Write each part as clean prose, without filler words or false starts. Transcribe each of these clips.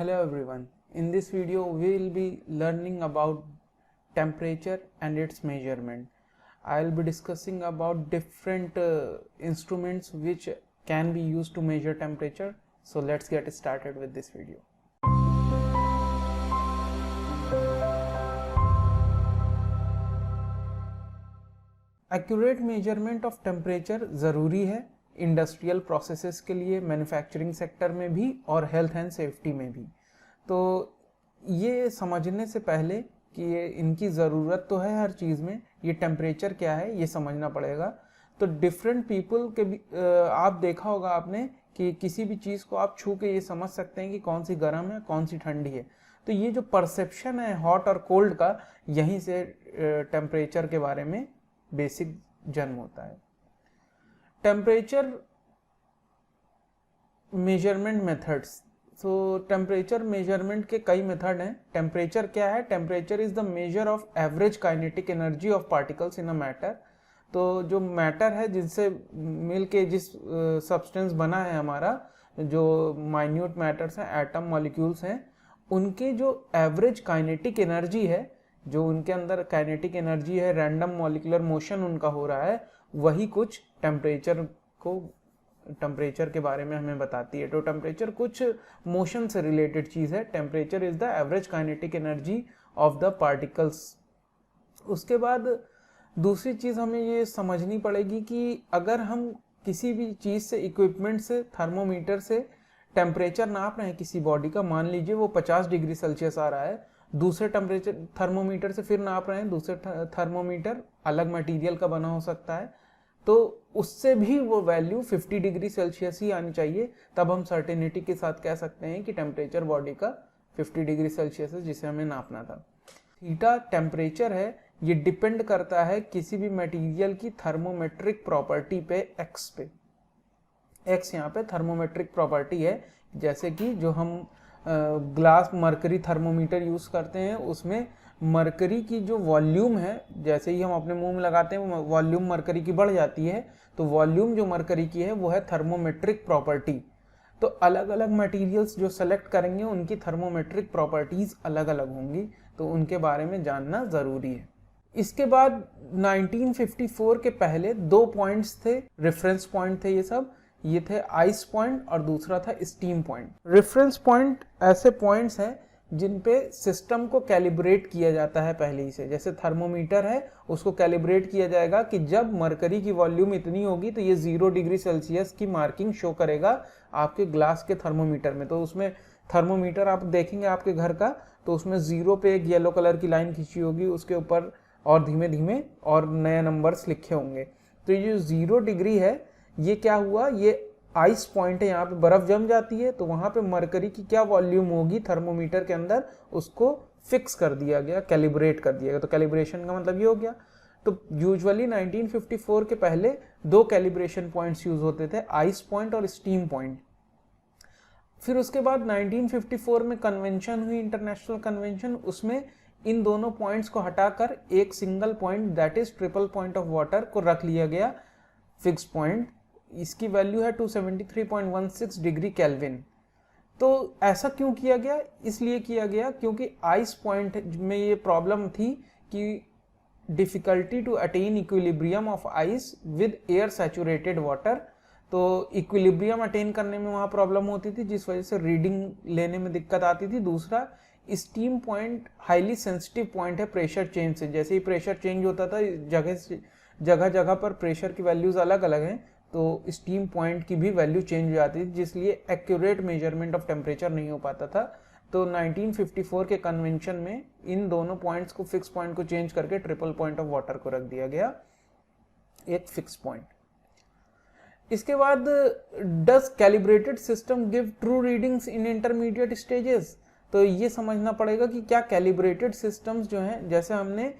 Hello everyone. In this video we will be learning about temperature and its measurement. I will be discussing about different instruments which can be used to measure temperature. So let's get started with this video. Accurate measurement of temperature ज़रूरी है industrial processes के लिए, manufacturing sector में भी और health and safety में भी। तो ये समझने से पहले कि ये इनकी ज़रूरत तो है हर चीज़ में, ये टेम्परेचर क्या है ये समझना पड़ेगा। तो डिफरेंट पीपल के भी आप देखा होगा आपने कि किसी भी चीज़ को आप छू के ये समझ सकते हैं कि कौन सी गर्म है कौन सी ठंडी है। तो ये जो परसेप्शन है हॉट और कोल्ड का, यहीं से टेम्परेचर के बारे में बेसिक जन्म होता है। Temperature measurement methods. सो टेम्परेचर मेजरमेंट के कई मेथड हैं। टेम्परेचर क्या है? Temperature is the measure of average kinetic energy of particles in a matter. तो जो मैटर है जिनसे मिल के जिस सब्सटेंस बना है हमारा, जो माइन्यूट मैटर्स हैं, एटम मॉलिक्यूल्स हैं, उनके जो एवरेज काइनेटिक एनर्जी है, जो उनके अंदर काइनेटिक एनर्जी है, रैंडम मॉलिक्यूलर मोशन उनका हो रहा है, वही कुछ टेम्परेचर के बारे में हमें बताती है। तो टेम्परेचर कुछ मोशन से रिलेटेड चीज़ है। Temperature is the average kinetic energy of the particles. उसके बाद दूसरी चीज़ हमें ये समझनी पड़ेगी कि अगर हम किसी भी चीज़ से, इक्विपमेंट से, थर्मोमीटर से टेम्परेचर नाप रहे हैं किसी बॉडी का, मान लीजिए वो 50 डिग्री सेल्सियस आ रहा है, दूसरे टेम्परेचर थर्मोमीटर से फिर नाप रहे हैं, दूसरे थर्मोमीटर अलग मटेरियल का बना हो सकता है, तो उससे भी वो वैल्यू 50 डिग्री सेल्सियस ही आनी चाहिए। तब हम सर्टेनिटी के साथ कह सकते हैं कि टेम्परेचर बॉडी का 50 डिग्री सेल्सियस है जिसे हमें नापना था। थीटा टेम्परेचर है, ये डिपेंड करता है किसी भी मटेरियल की थर्मोमेट्रिक प्रॉपर्टी पे, एक्स पे। एक्स यहाँ पे थर्मोमेट्रिक प्रॉपर्टी है। जैसे कि जो हम ग्लास मरकरी थर्मोमीटर यूज़ करते हैं, उसमें मरकरी की जो वॉल्यूम है, जैसे ही हम अपने मुंह में लगाते हैं वो वॉल्यूम मरकरी की बढ़ जाती है। तो वॉल्यूम जो मरकरी की है वो है थर्मोमेट्रिक प्रॉपर्टी। तो अलग अलग मटेरियल्स जो सेलेक्ट करेंगे उनकी थर्मोमेट्रिक प्रॉपर्टीज़ अलग अलग होंगी, तो उनके बारे में जानना ज़रूरी है। इसके बाद 1954 के पहले 2 पॉइंट्स थे, रेफरेंस पॉइंट थे ये सब। ये थे आइस पॉइंट और दूसरा था स्टीम पॉइंट। रेफरेंस पॉइंट ऐसे पॉइंट्स हैं जिन पे सिस्टम को कैलिब्रेट किया जाता है पहले ही से। जैसे थर्मोमीटर है, उसको कैलिब्रेट किया जाएगा कि जब मरकरी की वॉल्यूम इतनी होगी तो ये 0 डिग्री सेल्सियस की मार्किंग शो करेगा आपके ग्लास के थर्मोमीटर में। तो उसमें थर्मोमीटर आप देखेंगे आपके घर का, तो उसमें 0 पे एक येलो कलर की लाइन खींची होगी, उसके ऊपर और धीमे धीमे और नए नंबर्स लिखे होंगे। तो ये जो 0 डिग्री है, ये क्या हुआ, ये आइस पॉइंट है। यहाँ पे बर्फ जम जाती है, तो वहाँ पे मरकरी की क्या वॉल्यूम होगी थर्मोमीटर के अंदर, उसको फिक्स कर दिया गया, कैलिब्रेट कर दिया गया। तो कैलिब्रेशन का मतलब ये हो गया। तो यूजुअली 1954 के पहले 2 कैलिब्रेशन पॉइंट्स यूज होते थे, आइस पॉइंट और स्टीम पॉइंट। फिर उसके बाद 1954 में कन्वेंशन हुई, इंटरनेशनल कन्वेंशन। उसमें इन दोनों पॉइंट्स को हटाकर एक single point, that is triple point of water, को रख लिया गया फिक्स पॉइंट। इसकी वैल्यू है 273.16 डिग्री केल्विन। तो ऐसा क्यों किया गया? इसलिए किया गया क्योंकि आइस पॉइंट में ये प्रॉब्लम थी कि difficulty to attain equilibrium of ice with air saturated water. तो इक्विलिब्रियम अटेन करने में वहाँ प्रॉब्लम होती थी, जिस वजह से रीडिंग लेने में दिक्कत आती थी। दूसरा, steam point highly sensitive point है प्रेशर चेंज से। जैसे ही प्रेशर चेंज होता था, जगह जगह पर प्रेशर की वैल्यूज अलग अलग हैं, तो स्टीम पॉइंट की भी वैल्यू चेंज हो जाती थी, जिसलिए एक्यूरेट मेजरमेंट ऑफ टेम्परेचर नहीं हो पाता था। तो 1954 के कन्वेंशन में इन दोनों पॉइंट्स को, फिक्स पॉइंट को चेंज करके ट्रिपल पॉइंट ऑफ वाटर को रख दिया गया, एक फिक्स पॉइंट। इसके बाद, does calibrated system give true readings in intermediate stages? तो ये समझना पड़ेगा कि क्या कैलिब्रेटेड सिस्टम्स जो हैं, जैसे हमने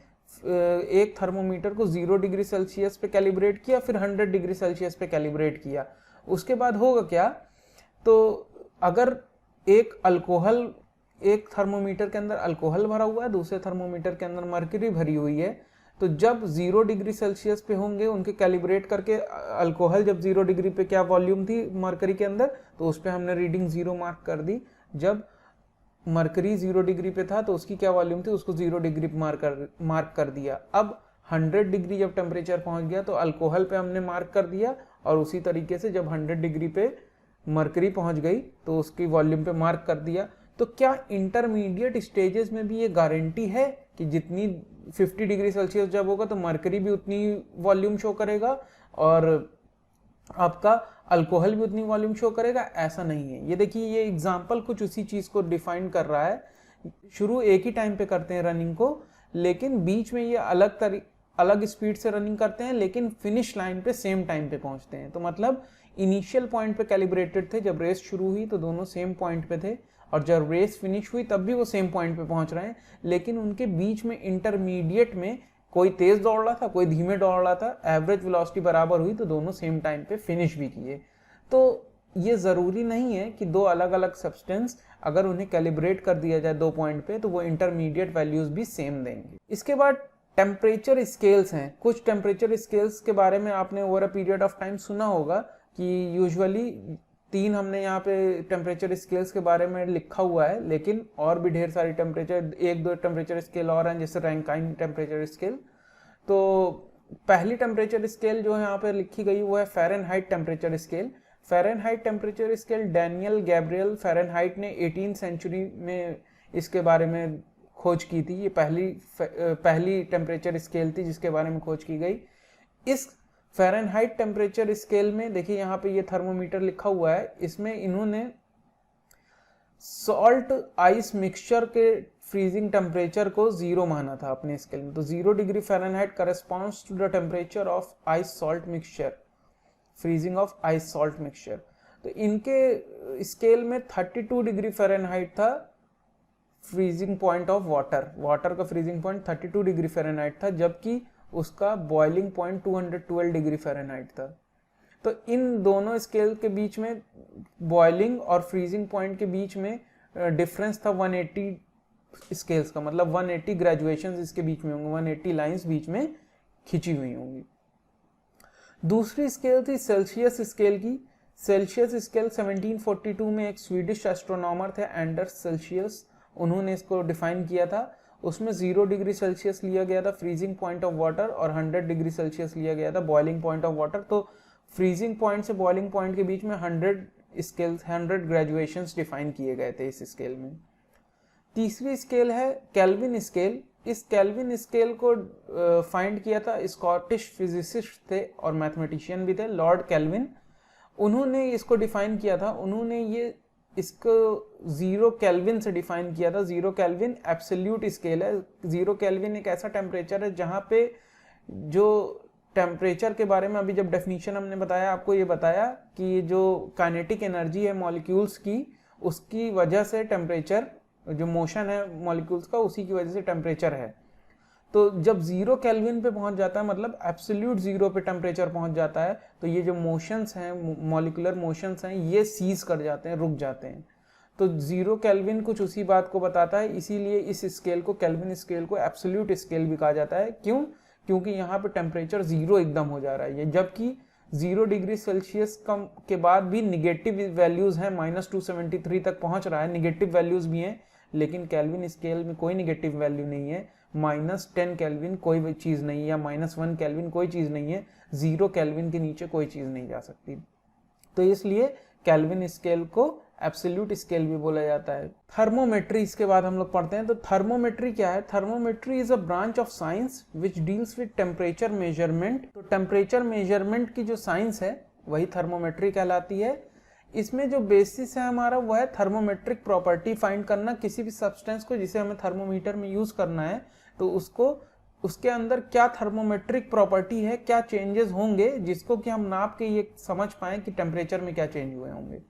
एक थर्मोमीटर को 0 डिग्री सेल्सियस पे कैलिब्रेट किया, फिर 100 डिग्री सेल्सियस पे कैलिब्रेट किया, उसके बाद होगा क्या? तो अगर एक थर्मोमीटर के अंदर अल्कोहल भरा हुआ है, दूसरे थर्मोमीटर के अंदर मर्क्यूरी भरी हुई है, तो जब 0 डिग्री सेल्सियस पे होंगे, उनके कैलिब्रेट करके, अल्कोहल जब 0 डिग्री पे क्या वॉल्यूम थी मर्क्यूरी के अंदर, तो उस पर हमने रीडिंग 0 मार्क कर दी। जब मरकरी 0 डिग्री पे था तो उसकी क्या वॉल्यूम थी, उसको 0 डिग्री मार्क कर दिया। अब 100 डिग्री जब टेम्परेचर पहुंच गया तो अल्कोहल पे हमने मार्क कर दिया, और उसी तरीके से जब 100 डिग्री पे मरकरी पहुंच गई तो उसकी वॉल्यूम पे मार्क कर दिया। तो क्या इंटरमीडिएट स्टेजेस में भी ये गारंटी है कि जितनी 50 डिग्री सेल्सियस जब होगा तो मरकरी भी उतनी वॉल्यूम शो करेगा और आपका अल्कोहल भी उतनी वॉल्यूम शो करेगा? ऐसा नहीं है। ये देखिए, ये एग्जांपल कुछ उसी चीज को डिफाइन कर रहा है। शुरू एक ही टाइम पे करते हैं रनिंग को, लेकिन बीच में ये अलग स्पीड से रनिंग करते हैं, लेकिन फिनिश लाइन पे सेम टाइम पे पहुंचते हैं। तो मतलब इनिशियल पॉइंट पे कैलिब्रेटेड थे, जब रेस शुरू हुई तो दोनों सेम पॉइंट पे थे, और जब रेस फिनिश हुई तब भी वो सेम पॉइंट पे पहुंच रहे हैं, लेकिन उनके बीच में इंटरमीडिएट में कोई तेज दौड़ रहा था, कोई धीमे दौड़ रहा था, एवरेज वेलोसिटी बराबर हुई तो दोनों सेम टाइम पे फिनिश भी किए। तो ये जरूरी नहीं है कि दो अलग अलग सब्सटेंस अगर उन्हें कैलिब्रेट कर दिया जाए 2 पॉइंट पे तो वो इंटरमीडिएट वैल्यूज भी सेम देंगे। इसके बाद टेम्परेचर स्केल्स हैं। कुछ टेम्परेचर स्केल्स के बारे में आपने over a period of time सुना होगा कि यूजुअली 3 हमने यहाँ पे टेम्परेचर स्केल्स के बारे में लिखा हुआ है, लेकिन और भी ढेर सारी टेम्परेचर 1-2 टेम्परेचर स्केल और हैं, जैसे रैंकाइन टेम्परेचर स्केल। तो पहली टेम्परेचर स्केल जो है यहाँ पे लिखी गई वो है Fahrenheit temperature scale. Fahrenheit temperature scale Daniel Gabriel Fahrenheit ने 18th सेंचुरी में इसके बारे में खोज की थी। ये पहली टेम्परेचर स्केल थी जिसके बारे में खोज की गई। इस फ़ारेनहाइट टेम्परेचर स्केल में देखिए यहाँ पे ये थर्मोमीटर लिखा हुआ है, इसमें इन्होंने सॉल्ट आइस मिक्सचर के फ्रीजिंग टेम्परेचर को 0 माना था अपने स्केल में। तो 0 degree Fahrenheit corresponds to the temperature of ice salt mixture, freezing of ice salt mixture. तो इनके स्केल में 32 डिग्री फ़ारेनहाइट था फ्रीजिंग पॉइंट ऑफ वाटर का फ्रीजिंग पॉइंट 32 डिग्री फ़ारेनहाइट था, जबकि उसका बॉइलिंग पॉइंट 212 डिग्री फ़ारेनहाइट था। तो इन दोनों स्केल के बीच में, बॉइलिंग और फ्रीजिंग पॉइंट के बीच में डिफरेंस था 180 स्केल्स का, मतलब 180 ग्रेजुएशंस इसके बीच में होंगे, 180 लाइंस बीच में खिंची हुई होंगी। दूसरी स्केल थी सेल्सियस स्केल की। सेल्सियस स्केल 1742 में एक स्वीडिश एस्ट्रोनॉमर थे एंडर्स सेल्सियस, उन्होंने इसको डिफाइन किया था। उसमें 0 डिग्री सेल्सियस लिया गया था फ्रीजिंग पॉइंट ऑफ वाटर और 100 डिग्री सेल्सियस लिया गया था बॉइलिंग पॉइंट ऑफ वाटर। तो फ्रीजिंग पॉइंट से बॉइलिंग पॉइंट के बीच में 100 ग्रेजुएशंस डिफाइन किए गए थे इस स्केल में। तीसरी स्केल है केल्विन स्केल। इस केल्विन स्केल को फाइंड किया था स्कॉटिश फिजिसिस्ट थे और मैथमेटिशियन भी थे, लॉर्ड केल्विन। उन्होंने इसको डिफाइन किया था। उन्होंने ये इसको 0 केल्विन से डिफाइन किया था। 0 केल्विन एब्सोल्यूट स्केल है। 0 केल्विन एक ऐसा टेम्परेचर है जहाँ पे जो टेम्परेचर के बारे में अभी जब डेफिनेशन हमने बताया, आपको ये बताया कि जो काइनेटिक एनर्जी है मॉलिक्यूल्स की, उसकी वजह से टेम्परेचर, जो मोशन है मॉलिक्यूल्स का, उसी की वजह से टेम्परेचर है। तो जब 0 केल्विन पे पहुंच जाता है, मतलब एब्सोल्यूट 0 पे टेम्परेचर पहुंच जाता है, तो ये जो मोशंस हैं, मॉलिक्यूलर मोशंस हैं, ये सीज कर जाते हैं, रुक जाते हैं। तो 0 केल्विन कुछ उसी बात को बताता है, इसीलिए इस स्केल को, केल्विन स्केल को एब्सोल्यूट स्केल भी कहा जाता है। क्यों? क्योंकि यहाँ पे टेम्परेचर 0 एकदम हो जा रहा है, जबकि 0 डिग्री सेल्सियस कम के बाद भी निगेटिव वैल्यूज हैं, -273 तक पहुंच रहा है, निगेटिव वैल्यूज भी हैं, लेकिन केल्विन स्केल में कोई निगेटिव वैल्यू नहीं है। -10 केल्विन कोई चीज़ नहीं है, या -1 केल्विन कोई चीज़ नहीं है। 0 केल्विन के नीचे कोई चीज़ नहीं जा सकती। तो इसलिए केल्विन स्केल को एब्सोल्यूट स्केल भी बोला जाता है। थर्मोमेट्री इसके बाद हम लोग पढ़ते हैं। तो थर्मोमेट्री क्या है? Thermometry is a branch of science which deals with temperature measurement. तो टेम्परेचर मेजरमेंट की जो साइंस है वही थर्मोमेट्री कहलाती है। इसमें जो बेसिस है हमारा वो है थर्मोमेट्रिक प्रॉपर्टी फाइंड करना, किसी भी सब्सटेंस को जिसे हमें थर्मोमीटर में यूज करना है तो उसको, उसके अंदर क्या थर्मोमेट्रिक प्रॉपर्टी है, क्या चेंजेस होंगे जिसको कि हम नाप के ये समझ पाए कि टेम्परेचर में क्या चेंज हुए होंगे।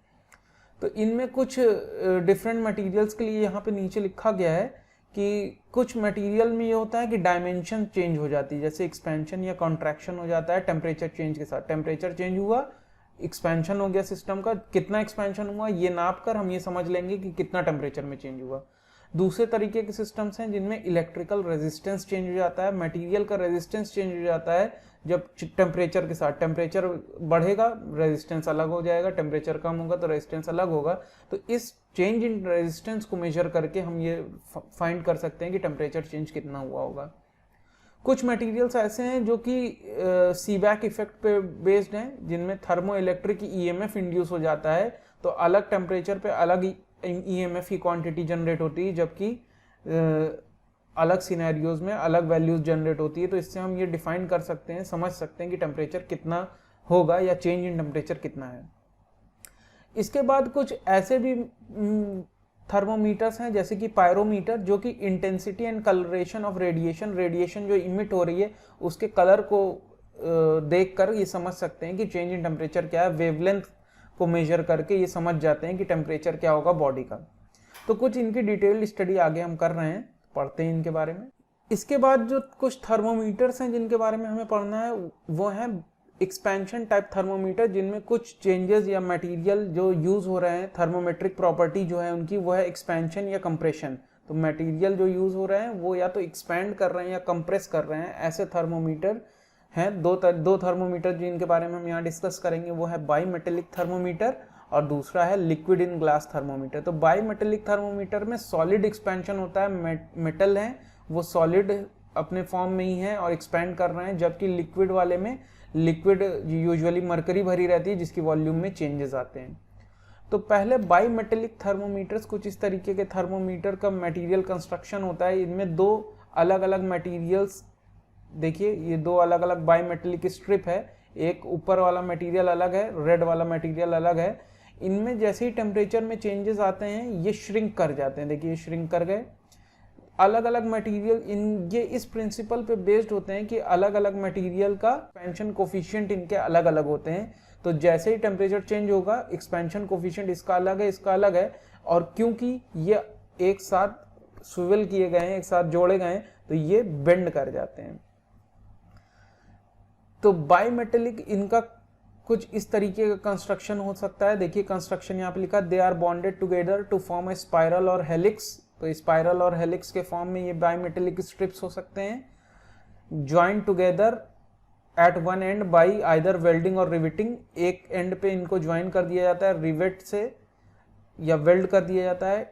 तो इनमें कुछ डिफरेंट मटेरियल्स के लिए यहाँ पे नीचे लिखा गया है कि कुछ मटेरियल में ये होता है कि डायमेंशन चेंज हो जाती है, जैसे एक्सपेंशन या कॉन्ट्रैक्शन हो जाता है टेम्परेचर चेंज के साथ। टेम्परेचर चेंज हुआ, एक्सपेंशन हो गया सिस्टम का, कितना एक्सपेंशन हुआ ये नाप कर हम ये समझ लेंगे कि कितना टेम्परेचर में चेंज हुआ। दूसरे तरीके के सिस्टम्स हैं जिनमें इलेक्ट्रिकल रेजिस्टेंस चेंज हो जाता है, मटेरियल का रेजिस्टेंस चेंज हो जाता है जब टेम्परेचर के साथ, टेम्परेचर बढ़ेगा रेजिस्टेंस अलग हो जाएगा, टेम्परेचर कम होगा तो रेजिस्टेंस अलग होगा। तो इस चेंज इन रेजिस्टेंस को मेजर करके हम ये फाइंड कर सकते हैं कि टेम्परेचर चेंज कितना हुआ होगा। कुछ मटेरियल्स ऐसे हैं जो कि सीबैक इफेक्ट पे बेस्ड हैं, जिनमें थर्मो इलेक्ट्रिक ईएमएफ इंड्यूस हो जाता है, तो अलग टेम्परेचर पे अलग ईएमएफ की क्वांटिटी जनरेट होती है, जबकि अलग सिनेरियोज में अलग वैल्यूज जनरेट होती है। तो इससे हम ये डिफाइन कर सकते हैं, समझ सकते हैं कि टेम्परेचर कितना होगा या चेंज इन टेम्परेचर कितना है। इसके बाद कुछ ऐसे भी थर्मोमीटर्स हैं जैसे कि पायरोमीटर, जो कि intensity and colouration of radiation जो इमिट हो रही है उसके कलर को देखकर ये समझ सकते हैं कि चेंज इन टेम्परेचर क्या है। वेवलेंथ को मेजर करके ये समझ जाते हैं कि टेम्परेचर क्या होगा बॉडी का। तो कुछ इनकी डिटेल स्टडी आगे हम कर रहे हैं, पढ़ते हैं इनके बारे में। इसके बाद जो कुछ थर्मोमीटर्स हैं जिनके बारे में हमें पढ़ना है वो हैं एक्सपेंशन टाइप थर्मोमीटर, जिनमें कुछ चेंजेस या मटेरियल जो यूज हो रहे हैं, थर्मोमेट्रिक प्रॉपर्टी जो है उनकी वो है एक्सपेंशन या कंप्रेशन। तो मटेरियल जो यूज हो रहे हैं वो या तो एक्सपैंड कर रहे हैं या कंप्रेस कर रहे हैं, ऐसे थर्मोमीटर हैं। दो थर्मोमीटर जिनके बारे में हम यहाँ डिस्कस करेंगे वो है बाई मेटेलिक थर्मोमीटर और दूसरा है लिक्विड इन ग्लास थर्मोमीटर। तो बाई मेटेलिक थर्मोमीटर में सॉलिड एक्सपेंशन होता है, मेटल है वो सॉलिड अपने फॉर्म में ही है और एक्सपैंड कर रहे हैं, जबकि लिक्विड वाले में लिक्विड यूजुअली मरकरी भरी रहती है जिसकी वॉल्यूम में चेंजेस आते हैं। तो पहले बाई मेटेलिक थर्मोमीटर्स कुछ इस तरीके के थर्मोमीटर का मटेरियल कंस्ट्रक्शन होता है। इनमें दो अलग अलग मटेरियल्स, देखिए ये दो अलग अलग बाई मेटेलिक स्ट्रिप है, एक ऊपर वाला मटेरियल अलग है, रेड वाला मटेरियल अलग है। इनमें जैसे ही टेम्परेचर में चेंजेस आते हैं ये श्रिंक कर जाते हैं, देखिए ये श्रिंक कर गए। अलग अलग मटेरियल ये इस प्रिंसिपल पे बेस्ड होते हैं कि अलग अलग मटेरियल का एक्सपेंशन कोफिशिएंट इनके अलग अलग होते हैं। तो जैसे ही टेम्परेचर चेंज होगा एक्सपेंशन कोफिशिएंट इसका अलग है, इसका अलग है, और क्योंकि ये एक साथ स्विvel किए गए हैं, एक साथ जोड़े गए हैं, तो ये बेंड कर जाते हैं। तो बाई मेटेलिक इनका कुछ इस तरीके का कंस्ट्रक्शन हो सकता है। देखिए कंस्ट्रक्शन यहाँ पे लिखा, they are bonded together to form a spiral और हेलिक्स। तो स्पाइरल और हेलिक्स के फॉर्म में ये बाईमेटेलिक स्ट्रिप्स हो सकते हैं। Join together at one end by either welding or riveting, एक एंड पे इनको ज्वाइन कर दिया जाता है रिवेट से या वेल्ड कर दिया जाता है।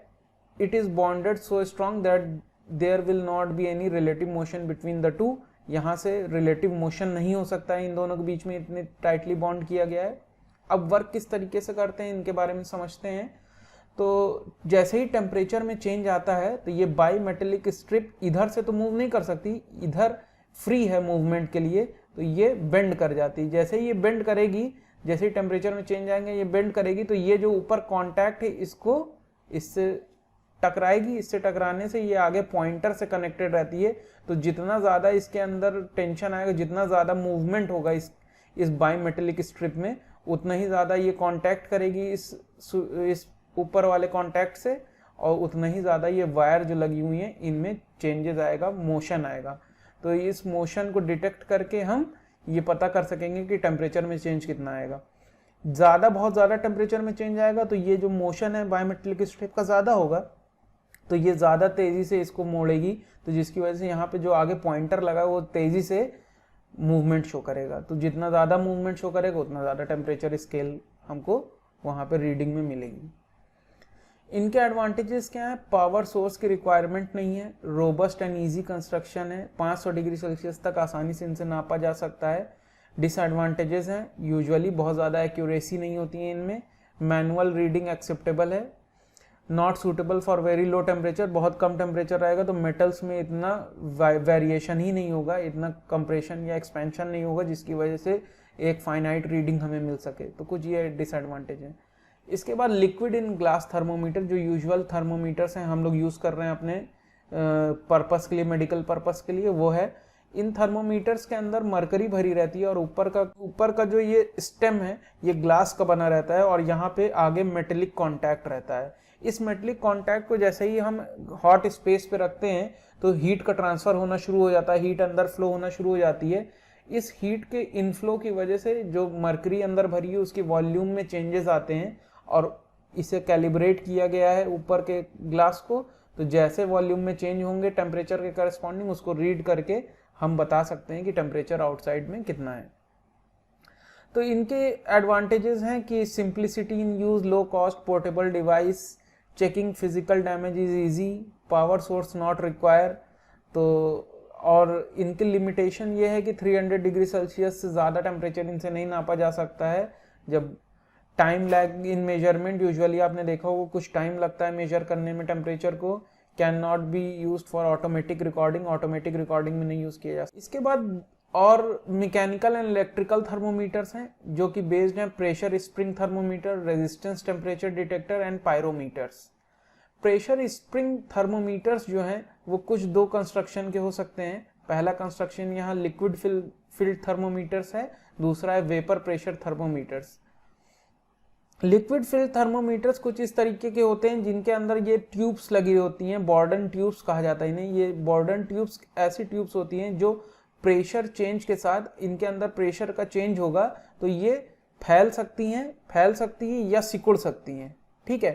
It is bonded so strong that there will not be any relative motion between the two. यहाँ से रिलेटिव मोशन नहीं हो सकता है इन दोनों के बीच में, इतने टाइटली बॉन्ड किया गया है। अब वर्क किस तरीके से करते हैं इनके बारे में समझते हैं। तो जैसे ही टेम्परेचर में चेंज आता है तो ये बाई मेटेलिक स्ट्रिप इधर से तो मूव नहीं कर सकती, इधर फ्री है मूवमेंट के लिए, तो ये बेंड कर जाती है। जैसे ही ये बेंड करेगी, जैसे ही टेम्परेचर में चेंज आएंगे ये बेंड करेगी, तो ये जो ऊपर कॉन्टैक्ट है इसको इससे टकराएगी, इससे टकराने से ये आगे पॉइंटर से कनेक्टेड रहती है। तो जितना ज़्यादा इसके अंदर टेंशन आएगा, जितना ज़्यादा मूवमेंट होगा इस बाई मेटेलिक स्ट्रिप में, उतना ही ज़्यादा ये कॉन्टैक्ट करेगी इस ऊपर वाले कॉन्टैक्ट से, और उतना ही ज़्यादा ये वायर जो लगी हुई हैं इनमें चेंजेस आएगा, मोशन आएगा। तो इस मोशन को डिटेक्ट करके हम ये पता कर सकेंगे कि टेम्परेचर में चेंज कितना आएगा। बहुत ज़्यादा टेम्परेचर में चेंज आएगा तो ये जो मोशन है बायोमेट्रिक स्ट्रिप का ज़्यादा होगा, तो ये ज़्यादा तेज़ी से इसको मोड़ेगी, तो जिसकी वजह से यहाँ पे जो आगे पॉइंटर लगा है वो तेज़ी से मूवमेंट शो करेगा। तो जितना ज़्यादा मूवमेंट शो करेगा उतना ज़्यादा टेम्परेचर स्केल हमको वहाँ पे रीडिंग में मिलेगी। इनके एडवांटेजेस क्या है? पावर सोर्स की रिक्वायरमेंट नहीं है, रोबस्ट एंड ईजी कंस्ट्रक्शन है, 500 डिग्री सेल्सियस तक आसानी से इनसे नापा जा सकता है। डिसएडवांटेजेस हैं, यूजुअली बहुत ज़्यादा एक्यूरेसी नहीं होती है इनमें, मैनुअल रीडिंग एक्सेप्टेबल है, not suitable for very low temperature, बहुत कम टेम्परेचर रहेगा तो मेटल्स में इतना वेरिएशन ही नहीं होगा, इतना कंप्रेशन या एक्सपेंशन नहीं होगा जिसकी वजह से एक फाइनाइट रीडिंग हमें मिल सके। तो कुछ ये डिसएडवांटेज है। इसके बाद लिक्विड इन ग्लास थर्मोमीटर, जो यूजुअल थर्मोमीटर्स हैं हम लोग यूज़ कर रहे हैं अपने पर्पस के लिए, मेडिकल पर्पस के लिए, वो है इन थर्मोमीटर्स के अंदर मरकरी भरी रहती है और ऊपर का जो ये स्टेम है ये ग्लास का बना रहता है और यहाँ पे आगे मेटेलिक कॉन्टैक्ट रहता है। इस मेटेलिक कॉन्टैक्ट को जैसे ही हम हॉट स्पेस पे रखते हैं तो हीट का ट्रांसफ़र होना शुरू हो जाता है, हीट अंदर फ्लो होना शुरू हो जाती है। इस हीट के इनफ्लो की वजह से जो मरकरी अंदर भरी है उसकी वॉल्यूम में चेंजेस आते हैं और इसे कैलिब्रेट किया गया है ऊपर के ग्लास को, तो जैसे वॉल्यूम में चेंज होंगे टेम्परेचर के करस्पॉन्डिंग, उसको रीड करके हम बता सकते हैं कि टेम्परेचर आउटसाइड में कितना है। तो इनके एडवांटेजेस हैं कि simplicity in use, low cost, portable device, checking physical damage is easy, power source not require. तो और इनकी लिमिटेशन ये है कि 300 डिग्री सेल्सियस से ज़्यादा टेम्परेचर इनसे नहीं नापा जा सकता है। जब टाइम लैग इन मेजरमेंट, यूजुअली आपने देखा होगा कुछ टाइम लगता है मेजर करने में टेम्परेचर को, can not be use for automatic recording, automatic recording में नहीं यूज़ किया जा सकता। इसके बाद और मैकेनिकल एंड इलेक्ट्रिकल थर्मोमीटर्स हैं जो कि बेस्ड हैं pressure spring thermometer, resistance temperature detector and pyrometers. Pressure spring thermometers जो हैं वो कुछ दो कंस्ट्रक्शन के हो सकते हैं। पहला कंस्ट्रक्शन यहाँ लिक्विड फिल्ड थर्मोमीटर्स है, दूसरा है vapour pressure thermometers. Liquid field thermometers कुछ इस तरीके के होते हैं जिनके अंदर ये ट्यूब्स लगी होती हैं, बॉर्डन ट्यूब्स कहा जाता है इन्हें। ये बॉर्डन ट्यूब्स ऐसी ट्यूब्स होती हैं जो प्रेशर चेंज के साथ इनके अंदर प्रेशर का चेंज होगा तो ये फैल सकती हैं या सिकुड़ सकती हैं। ठीक है,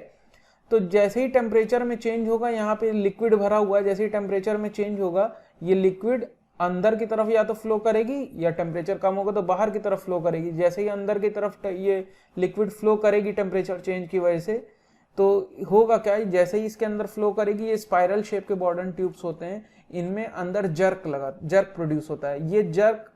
तो जैसे ही टेम्परेचर में चेंज होगा, यहाँ पे लिक्विड भरा हुआ है, जैसे ही टेम्परेचर में चेंज होगा ये लिक्विड अंदर की तरफ या तो फ्लो करेगी या टेम्परेचर कम होगा तो बाहर की तरफ फ्लो करेगी। जैसे ही अंदर की तरफ ये लिक्विड फ्लो करेगी टेम्परेचर चेंज की वजह से, तो होगा क्या, जैसे ही इसके अंदर फ्लो करेगी, ये स्पाइरल शेप के बॉर्डन ट्यूब्स होते हैं, इनमें अंदर जर्क प्रोड्यूस होता है। ये जर्क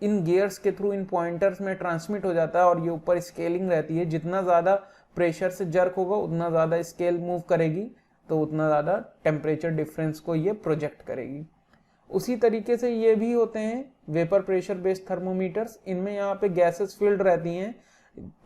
इन गियर्स के थ्रू इन पॉइंटर्स में ट्रांसमिट हो जाता है और ये ऊपर स्केलिंग रहती है। जितना ज़्यादा प्रेशर से जर्क होगा उतना ज़्यादा स्केल मूव करेगी, तो उतना ज़्यादा टेम्परेचर डिफरेंस को ये प्रोजेक्ट करेगी। उसी तरीके से ये भी होते हैं वेपर प्रेशर बेस्ड थर्मोमीटर्स। इनमें यहाँ पे गैसेस फिल्ड रहती हैं,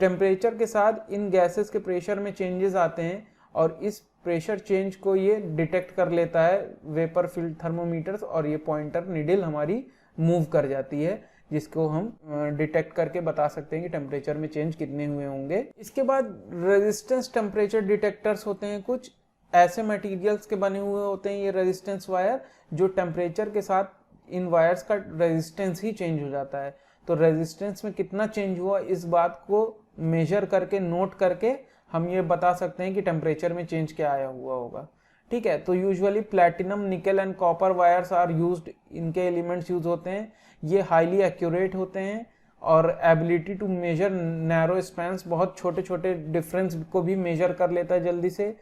टेम्परेचर के साथ इन गैसेस के प्रेशर में चेंजेस आते हैं और इस प्रेशर चेंज को ये डिटेक्ट कर लेता है वेपर फील्ड थर्मोमीटर्स, और ये पॉइंटर नीडल हमारी मूव कर जाती है जिसको हम डिटेक्ट करके बता सकते हैं कि टेम्परेचर में चेंज कितने हुए होंगे। इसके बाद रेजिस्टेंस टेम्परेचर डिटेक्टर्स होते हैं, कुछ ऐसे मटेरियल्स के बने हुए होते हैं ये रेजिस्टेंस वायर, जो टेम्परेचर के साथ इन वायर्स का रेजिस्टेंस ही चेंज हो जाता है। तो रेजिस्टेंस में कितना चेंज हुआ इस बात को मेजर करके, नोट करके हम ये बता सकते हैं कि टेम्परेचर में चेंज क्या आया हुआ होगा। ठीक है, तो usually platinum, nickel and copper wires are used, इनके एलिमेंट्स यूज होते हैं। ये हाईली एक्यूरेट होते हैं और ability to measure narrow spans, बहुत छोटे छोटे डिफरेंस को भी मेजर कर लेता है जल्दी से।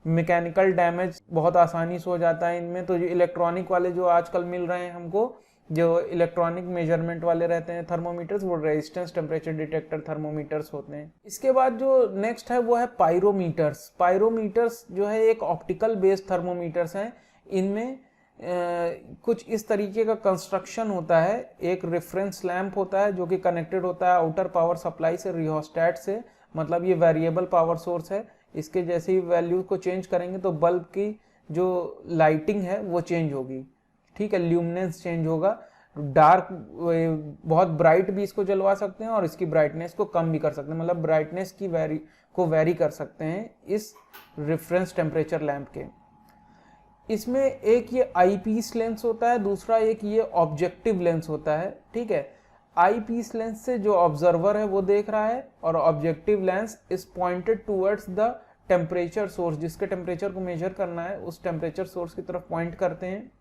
मैकेनिकल डैमेज बहुत आसानी से हो जाता है इनमें। तो जो इलेक्ट्रॉनिक वाले जो आजकल मिल रहे हैं हमको, जो इलेक्ट्रॉनिक मेजरमेंट वाले रहते हैं थर्मोमीटर्स, वो रेजिस्टेंस टेम्परेचर डिटेक्टर थर्मोमीटर्स होते हैं। इसके बाद जो नेक्स्ट है वो है पायरोमीटर्स। पायरोमीटर्स जो है एक ऑप्टिकल बेस्ड थर्मोमीटर्स हैं। इनमें कुछ इस तरीके का कंस्ट्रक्शन होता है, एक रेफरेंस लैंप होता है जो कि कनेक्टेड होता है आउटर पावर सप्लाई से, रियोस्टैट से, मतलब ये वेरिएबल पावर सोर्स है। इसके जैसे ही वैल्यू को चेंज करेंगे तो बल्ब की जो लाइटिंग है वो चेंज होगी। ठीक है, ल्यूमिनेंस चेंज होगा, डार्क, बहुत ब्राइट भी इसको जलवा सकते हैं और इसकी ब्राइटनेस को कम भी कर सकते हैं, मतलब ब्राइटनेस की वेरी कर सकते हैं इस रेफरेंस टेम्परेचर लैंप के। इसमें एक ये आई पीस लेंस होता है, दूसरा एक ये ऑब्जेक्टिव लेंस होता है। ठीक है, आई पीस लेंस से जो ऑब्जर्वर है वो देख रहा है और objective lens is pointed towards the temperature source, जिसके टेम्परेचर को मेजर करना है उस टेम्परेचर सोर्स की तरफ पॉइंट करते हैं।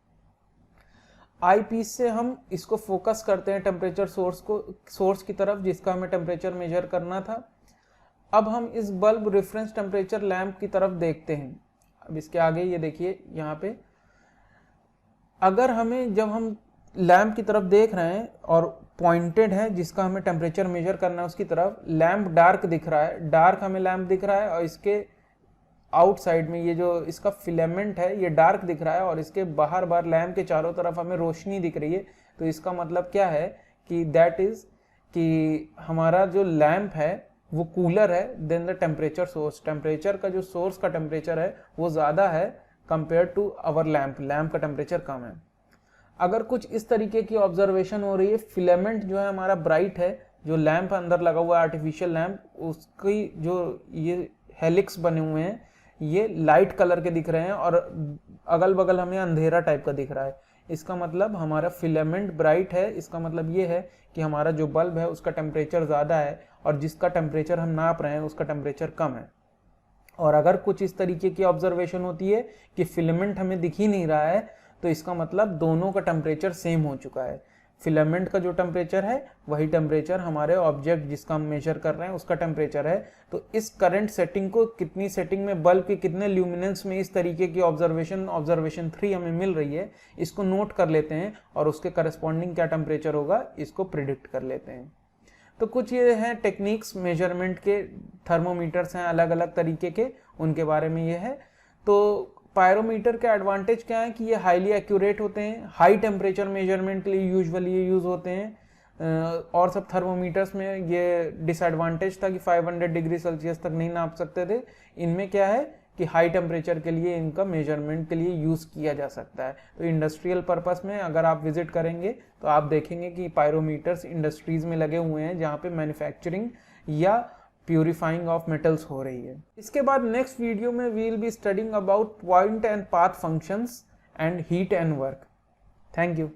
आई पीस से हम इसको फोकस करते हैं टेम्परेचर सोर्स की तरफ जिसका हमें टेम्परेचर मेजर करना था। अब हम इस बल्ब रेफरेंस टेम्परेचर लैंप की तरफ देखते हैं। अब इसके आगे ये देखिए, यहाँ पे अगर हमें, जब हम लैंप की तरफ देख रहे हैं और पॉइंटेड है जिसका हमें टेम्परेचर मेजर करना है उसकी तरफ, लैंप डार्क दिख रहा है, डार्क हमें लैंप दिख रहा है और इसके आउटसाइड में ये जो इसका फिलामेंट है ये डार्क दिख रहा है और इसके बाहर लैंप के चारों तरफ हमें रोशनी दिख रही है। तो इसका मतलब क्या है कि दैट इज कि हमारा जो लैंप है वो कूलर है then the temperature source. Temperature का जो सोर्स का टेम्परेचर है वो ज़्यादा है compare to our lamp, lamp का टेम्परेचर कम है। अगर कुछ इस तरीके की ऑब्जर्वेशन हो रही है, फिलामेंट जो है हमारा ब्राइट है, जो लैंप अंदर लगा हुआ है आर्टिफिशियल लैंप, उसकी जो ये हेलिक्स बने हुए हैं ये लाइट कलर के दिख रहे हैं और अगल बगल हमें अंधेरा टाइप का दिख रहा है। इसका मतलब हमारा फिलामेंट ब्राइट है, इसका मतलब ये है कि हमारा जो बल्ब है उसका टेम्परेचर ज़्यादा है और जिसका टेम्परेचर हम नाप रहे हैं उसका टेम्परेचर कम है। और अगर कुछ इस तरीके की ऑब्जर्वेशन होती है कि फिलामेंट हमें दिख ही नहीं रहा है, तो इसका मतलब दोनों का टेम्परेचर सेम हो चुका है। फिलामेंट का जो टेम्परेचर है वही टेम्परेचर हमारे ऑब्जेक्ट जिसका हम मेजर कर रहे हैं उसका टेम्परेचर है। तो इस करंट सेटिंग को कितनी सेटिंग में बल्ब के कितने ल्यूमिनेंस में इस तरीके की ऑब्जर्वेशन 3 हमें मिल रही है, इसको नोट कर लेते हैं और उसके करस्पॉन्डिंग क्या टेम्परेचर होगा इसको प्रिडिक्ट कर लेते हैं। तो कुछ ये हैं टेक्निक्स मेजरमेंट के, थर्मोमीटर्स हैं अलग अलग तरीके के, उनके बारे में ये है। तो पायरोमीटर के एडवांटेज क्या है कि ये हाईली एक्यूरेट होते हैं, हाई टेम्परेचर मेजरमेंट के लिए यूजुअली ये यूज़ होते हैं। और सब थर्मोमीटर्स में ये डिसएडवांटेज था कि 500 डिग्री सेल्सियस तक नहीं नाप सकते थे। इनमें क्या है कि हाई टेम्परेचर के लिए इनका मेजरमेंट के लिए यूज़ किया जा सकता है। तो इंडस्ट्रियल पर्पस में अगर आप विजिट करेंगे तो आप देखेंगे कि पायरोमीटर्स इंडस्ट्रीज़ में लगे हुए हैं जहाँ पे मैन्युफैक्चरिंग या प्यूरिफाइंग ऑफ मेटल्स हो रही है। इसके बाद नेक्स्ट वीडियो में we will be studying about point and path functions and heat and work. Thank you.